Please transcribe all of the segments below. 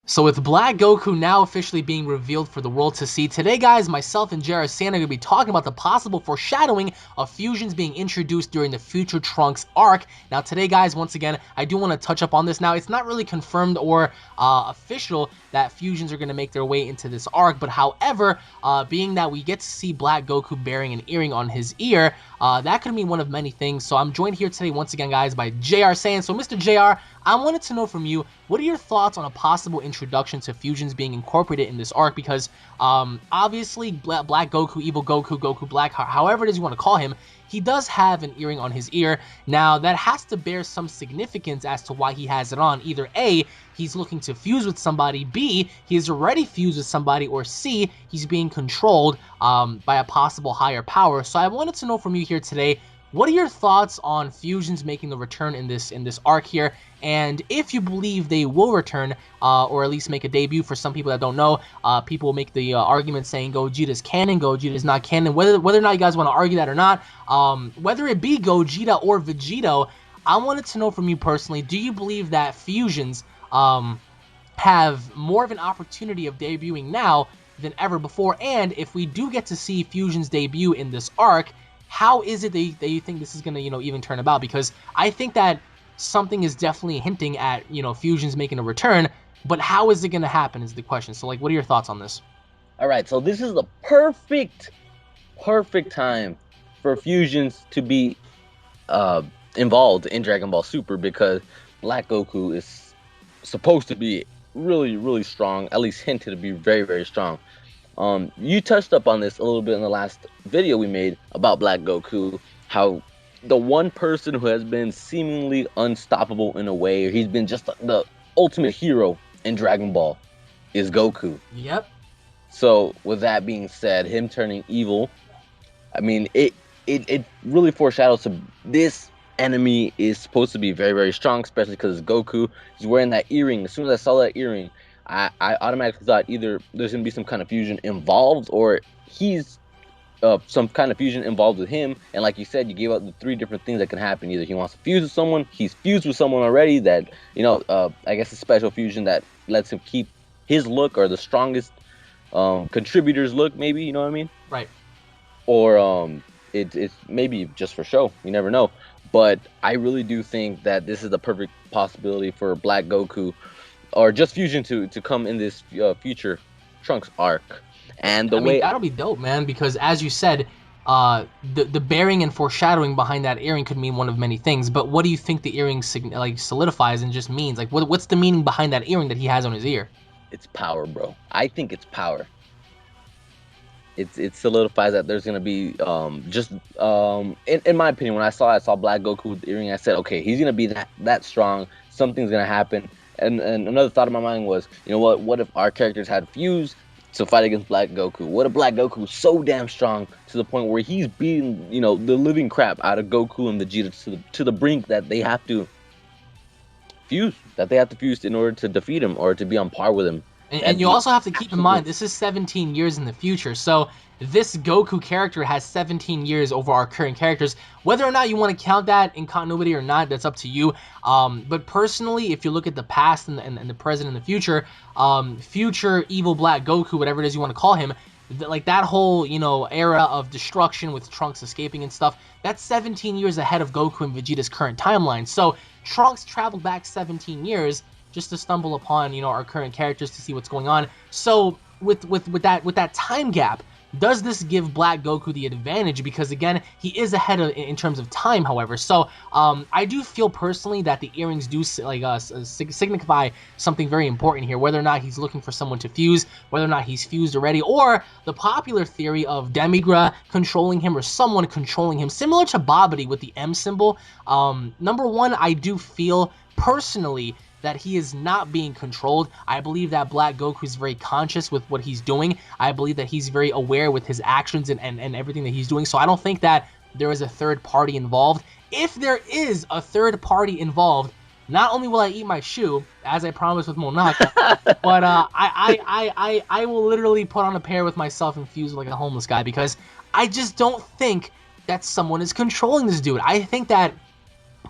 So with Black Goku now officially being revealed for the world to see, today guys, myself and JrzSaiyan are going to be talking about the possible foreshadowing of fusions being introduced during the Future Trunks arc. Now today guys, once again, I do want to touch up on this. Now it's not really confirmed or official that fusions are going to make their way into this arc, but however, being that we get to see Black Goku bearing an earring on his ear, that could mean one of many things. So I'm joined here today once again guys by JrzSaiyan. So Mr. JR, I wanted to know from you, what are your thoughts on a possible introduction to fusions being incorporated in this arc? Because obviously Black Goku, Evil Goku, Goku Black, however it is you want to call him, he does have an earring on his ear. Now that has to bear some significance as to why he has it on. Either A, he's looking to fuse with somebody, B, he's already fused with somebody, or C, he's being controlled by a possible higher power. So I wanted to know from you here today, what are your thoughts on fusions making the return in this arc here? And if you believe they will return, or at least make a debut, for some people that don't know, people will make the argument saying Gogeta's canon, Gogeta's not canon. Whether or not you guys want to argue that or not, whether it be Gogeta or Vegito, I wanted to know from you personally, do you believe that fusions have more of an opportunity of debuting now than ever before? And if we do get to see fusions debut in this arc, how is it that you think this is going to, even turn about? Because I think that something is definitely hinting at, fusions making a return, but how is it going to happen is the question. So, what are your thoughts on this? All right, so this is the perfect time for fusions to be involved in Dragon Ball Super, because Black Goku is supposed to be really, really strong, at least hinted to be very, very strong. You touched up on this a little bit in the last video we made about Black Goku, how the one person who has been seemingly unstoppable in a way, or he's been just the ultimate hero in Dragon Ball, is Goku. Yep. So with that being said, him turning evil, I mean, it really foreshadows this enemy is supposed to be very, very strong, especially because Goku is wearing that earring. As soon as I saw that earring, I automatically thought either there's going to be some kind of fusion involved, or he's some kind of fusion involved with him. And like you said, you gave out the three different things that can happen. Either he wants to fuse with someone, he's fused with someone already that, I guess a special fusion that lets him keep his look, or the strongest contributor's look, maybe, you know what I mean? Right. Or it's maybe just for show. You never know. But I really do think that this is the perfect possibility for Black Goku, or just fusion to come in this future Trunks arc. And that'll be dope, man, because as you said, the bearing and foreshadowing behind that earring could mean one of many things. But what do you think the earring solidifies and just means? What's the meaning behind that earring that he has on his ear? It's power, bro. I think it's power. It solidifies that there's gonna be in my opinion, when I saw Black Goku with the earring, I said, okay, he's gonna be that strong. Something's gonna happen. And another thought in my mind was, what if our characters had fused to fight against Black Goku? What if Black Goku was so damn strong to the point where he's beating, the living crap out of Goku and Vegeta to the brink that they have to fuse, in order to defeat him or to be on par with him. And you also have to keep in mind, this is 17 years in the future, so this Goku character has 17 years over our current characters. Whether or not you want to count that in continuity or not, that's up to you. But personally, if you look at the past and the present and the future, future evil Black Goku, whatever it is you want to call him, that whole, era of destruction with Trunks escaping and stuff, that's 17 years ahead of Goku and Vegeta's current timeline. So Trunks traveled back 17 years just to stumble upon, our current characters, to see what's going on. So with that time gap, does this give Black Goku the advantage? Because again, he is ahead in terms of time, however. So I do feel personally that the earrings do signify something very important here. Whether or not he's looking for someone to fuse, whether or not he's fused already, or the popular theory of Demigra controlling him, or someone controlling him, similar to Babidi with the M symbol. Number one, I do feel personally that he is not being controlled. I believe that Black Goku is very conscious with what he's doing. I believe that he's very aware with his actions and everything that he's doing. So I don't think that there is a third party involved. If there is a third party involved, not only will I eat my shoe, as I promised with Monaka, but I will literally put on a pair with myself and fuse like a homeless guy, because I just don't think that someone is controlling this dude. I think that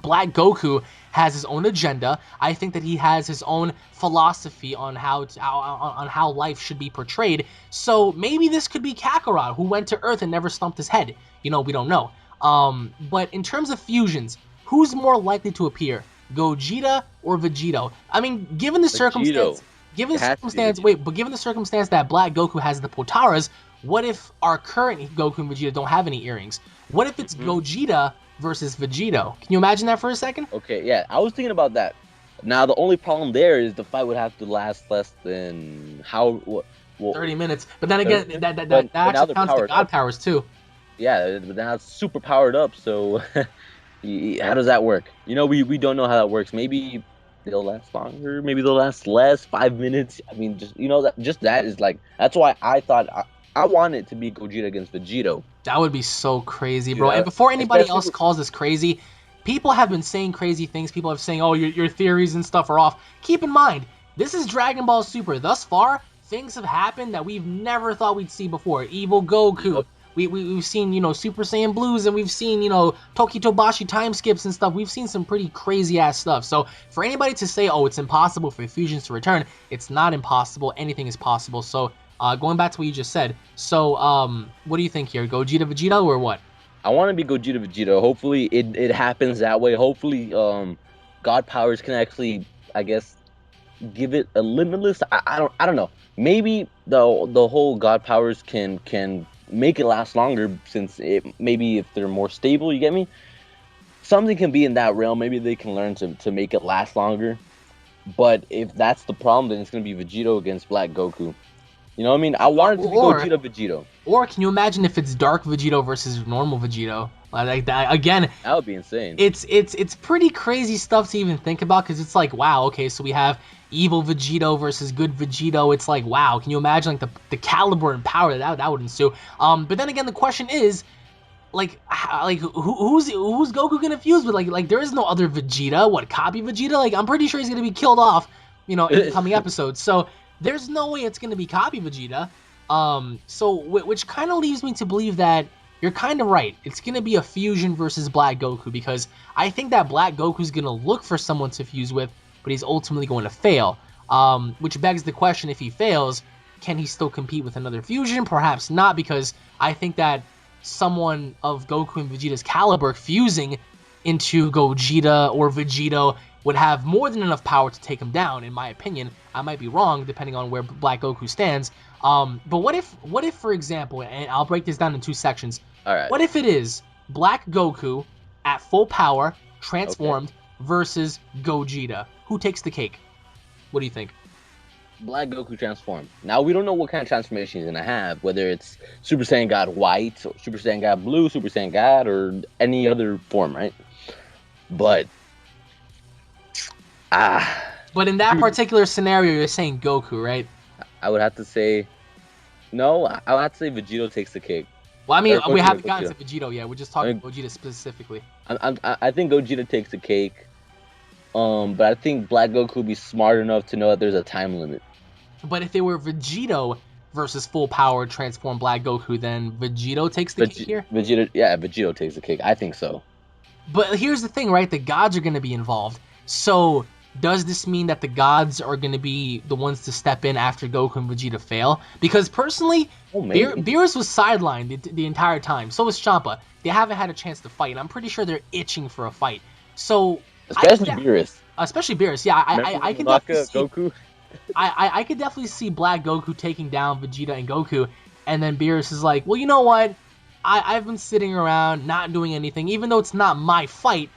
Black Goku has his own agenda. I think that he has his own philosophy on how life should be portrayed. So maybe this could be Kakarot, who went to Earth and never stumped his head. You know, we don't know. But in terms of fusions, who's more likely to appear, Gogeta or Vegito? I mean, given the circumstance, given the circumstance that Black Goku has the Potaras, what if our current Goku and Vegeta don't have any earrings? What if it's Gogeta versus Vegito? Can you imagine that for a second? Okay, yeah, I was thinking about that. Now the only problem there is the fight would have to last less than 30 minutes. But then again, that actually counts the God powers too. Yeah, but now it's super powered up. So how does that work? You know, we don't know how that works. Maybe they'll last longer. Maybe they'll last less. 5 minutes. I mean, that is like, that's why I thought I want it to be Gogeta against Vegito. That would be so crazy, bro. And before anybody else calls this crazy, people have been saying crazy things. People have saying, oh, your theories and stuff are off. Keep in mind, this is Dragon Ball Super. Thus far, things have happened that we've never thought we'd see before. Evil Goku. We've seen, Super Saiyan Blues, and we've seen, Toki Tobashi time skips and stuff. We've seen some pretty crazy-ass stuff. So for anybody to say, oh, it's impossible for fusions to return, it's not impossible. Anything is possible. So going back to what you just said, so what do you think here? Gogeta Vegito or what? I want to be Gogeta Vegito. Hopefully it happens that way. Hopefully God powers can actually, I guess, give it a limitless. I don't know. Maybe the whole God powers can make it last longer, since maybe if they're more stable, you get me? Something can be in that realm. Maybe they can learn to make it last longer. But if that's the problem, then it's going to be Vegito against Black Goku. You know what I mean? I want it to be Gogeta Vegito. Or can you imagine if it's Dark Vegito versus normal Vegito? Like that again. That would be insane. It's pretty crazy stuff to even think about, because it's like, wow, okay, so we have evil Vegito versus good Vegito. It's like, wow, can you imagine like the caliber and power that would ensue? But then again, the question is, like who's Goku gonna fuse with? Like there is no other Vegeta. What, copy Vegeta? Like, I'm pretty sure he's gonna be killed off, in the coming episodes. So there's no way it's gonna be copy Vegeta. Which kind of leaves me to believe that you're kind of right. It's going to be a fusion versus Black Goku, because I think that Black Goku's going to look for someone to fuse with, but he's ultimately going to fail. Which begs the question, if he fails, can he still compete with another fusion? Perhaps not, because I think that someone of Goku and Vegeta's caliber fusing into Gogeta or Vegito would have more than enough power to take him down, in my opinion. I might be wrong, depending on where Black Goku stands. But what if, for example, and I'll break this down in 2 sections. All right. What if it is Black Goku at full power, transformed, versus Gogeta? Who takes the cake? What do you think? Black Goku transformed. Now, we don't know what kind of transformation he's going to have, whether it's Super Saiyan God White, or Super Saiyan God Blue, Super Saiyan God, or any other form, right? But in that particular scenario, you're saying Goku, right? I would have to say, no, I would have to say Vegito takes the cake. Well, I mean, we haven't gotten to Vegito yet. We're just talking Gogeta specifically. I think Gogeta takes the cake. But I think Black Goku would be smart enough to know that there's a time limit. But if it were Vegito versus full power transformed Black Goku, then Vegito takes the cake here? Vegito takes the cake. I think so. But here's the thing, right? The gods are going to be involved. So does this mean that the gods are going to be the ones to step in after Goku and Vegeta fail? Because personally, Beerus was sidelined the entire time. So was Champa. They haven't had a chance to fight. And I'm pretty sure they're itching for a fight. So especially Beerus. Especially Beerus, yeah. I can definitely see Goku. I could definitely see Black Goku taking down Vegeta and Goku, and then Beerus is like, well, you know what? I've been sitting around not doing anything, even though it's not my fight.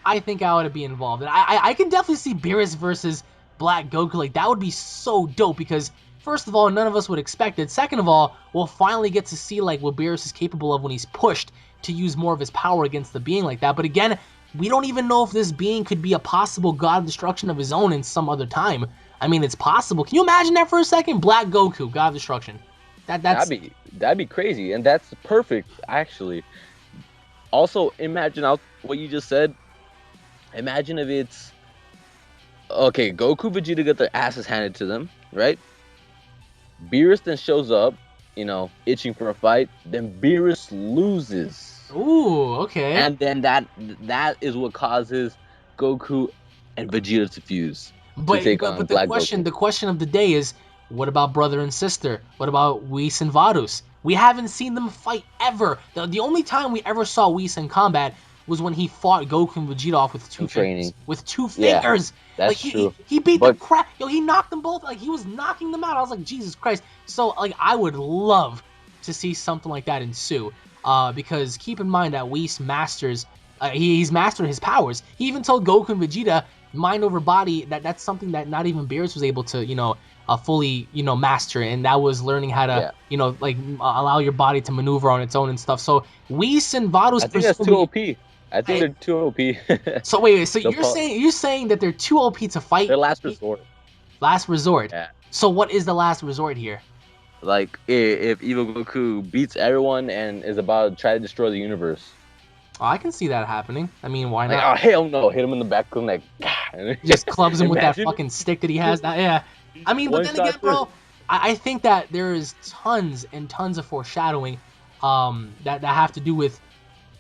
I think I ought to be involved. And I can definitely see Beerus versus Black Goku. Like, that would be so dope, because first of all, none of us would expect it. Second of all, we'll finally get to see like what Beerus is capable of when he's pushed to use more of his power against the being like that. But again, we don't even know if this being could be a possible god of destruction of his own in some other time. I mean, it's possible. Can you imagine that for a second? Black Goku, god of destruction. That'd be crazy, and that's perfect, actually. Also, imagine what you just said. Imagine if it's okay, Goku, Vegeta get their asses handed to them, right? Beerus then shows up, itching for a fight. Then Beerus loses. Ooh, okay. And then that is what causes Goku and Vegeta to fuse to But take but on but the Black question Goku. the question of the day is, what about brother and sister? What about Whis and Varus? We haven't seen them fight ever. The only time we ever saw Whis in combat was when he fought Goku and Vegeta off with two In fingers. training. With two Yeah, fingers. Like that's true. he beat the But crap. Yo, he knocked them both. Like he was knocking them out. I was like, Jesus Christ. So like I would love to see something like that ensue. Because keep in mind that Whis masters. He's mastered his powers. He even told Goku and Vegeta, mind over body, that's something that not even Beerus was able to, fully, master, and that was learning how to, yeah, like allow your body to maneuver on its own and stuff. So Whis and Varus I think that's too presumably. OP. I think eh, they're too OP. So wait, so They'll you're saying that they're too OP to fight? their last resort. Last resort. Yeah. So what is the last resort here? Like if Evil Goku beats everyone and is about to try to destroy the universe. Oh, I can see that happening. I mean, why Like, not? oh hell no, hit him in the back of the neck. Just clubs him with that Imagine fucking stick that he has. Yeah. I mean, but one then again, shot bro, I think that there is tons and tons of foreshadowing that have to do with,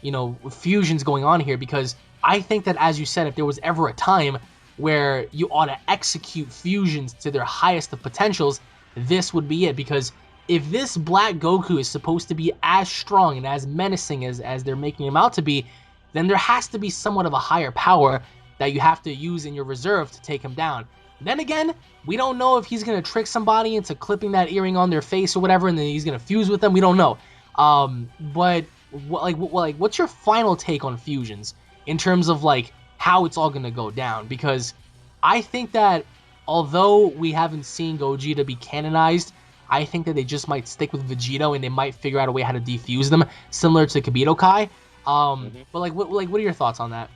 with fusions going on here, because I think that, as you said, if there was ever a time where you ought to execute fusions to their highest of potentials, this would be it. Because if this Black Goku is supposed to be as strong and as menacing as they're making him out to be, then there has to be somewhat of a higher power that you have to use in your reserve to take him down. Then again, we don't know if he's going to trick somebody into clipping that earring on their face or whatever, and then he's going to fuse with them. We don't know. But what's your final take on fusions in terms of like how it's all going to go down? Because I think that although we haven't seen Gogeta be canonized, I think that they just might stick with Vegito and they might figure out a way how to defuse them, similar to Kibito Kai. But what are your thoughts on that?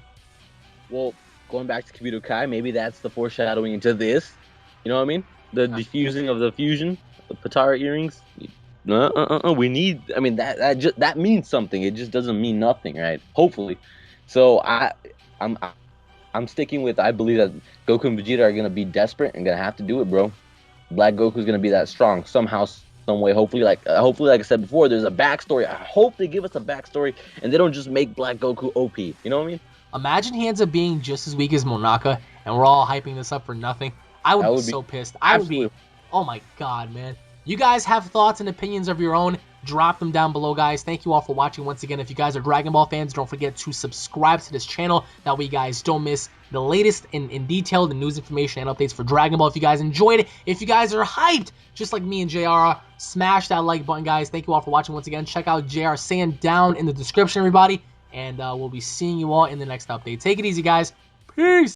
Well, going back to Kibito Kai, maybe that's the foreshadowing into this. You know what I mean? The diffusing of the fusion, the Patara earrings. We need. I mean, that means something. It just doesn't mean nothing, right? Hopefully. So I'm I'm sticking with. I believe that Goku and Vegeta are gonna be desperate and gonna have to do it, bro. Black Goku's gonna be that strong somehow, some way. Hopefully, like I said before, there's a backstory. I hope they give us a backstory and they don't just make Black Goku OP. You know what I mean? Imagine he ends up being just as weak as Monaka, and we're all hyping this up for nothing. I would That be would be so pissed. I would be. Oh my god, man. You guys have thoughts and opinions of your own? Drop them down below, guys. Thank you all for watching once again. If you guys are Dragon Ball fans, don't forget to subscribe to this channel. That way you guys don't miss the latest in detail, the news, information, and updates for Dragon Ball. If you guys enjoyed it, if you guys are hyped, just like me and JR, smash that like button, guys. Thank you all for watching once again. Check out JrzSaiyan down in the description, everybody. And we'll be seeing you all in the next update. Take it easy, guys. Peace.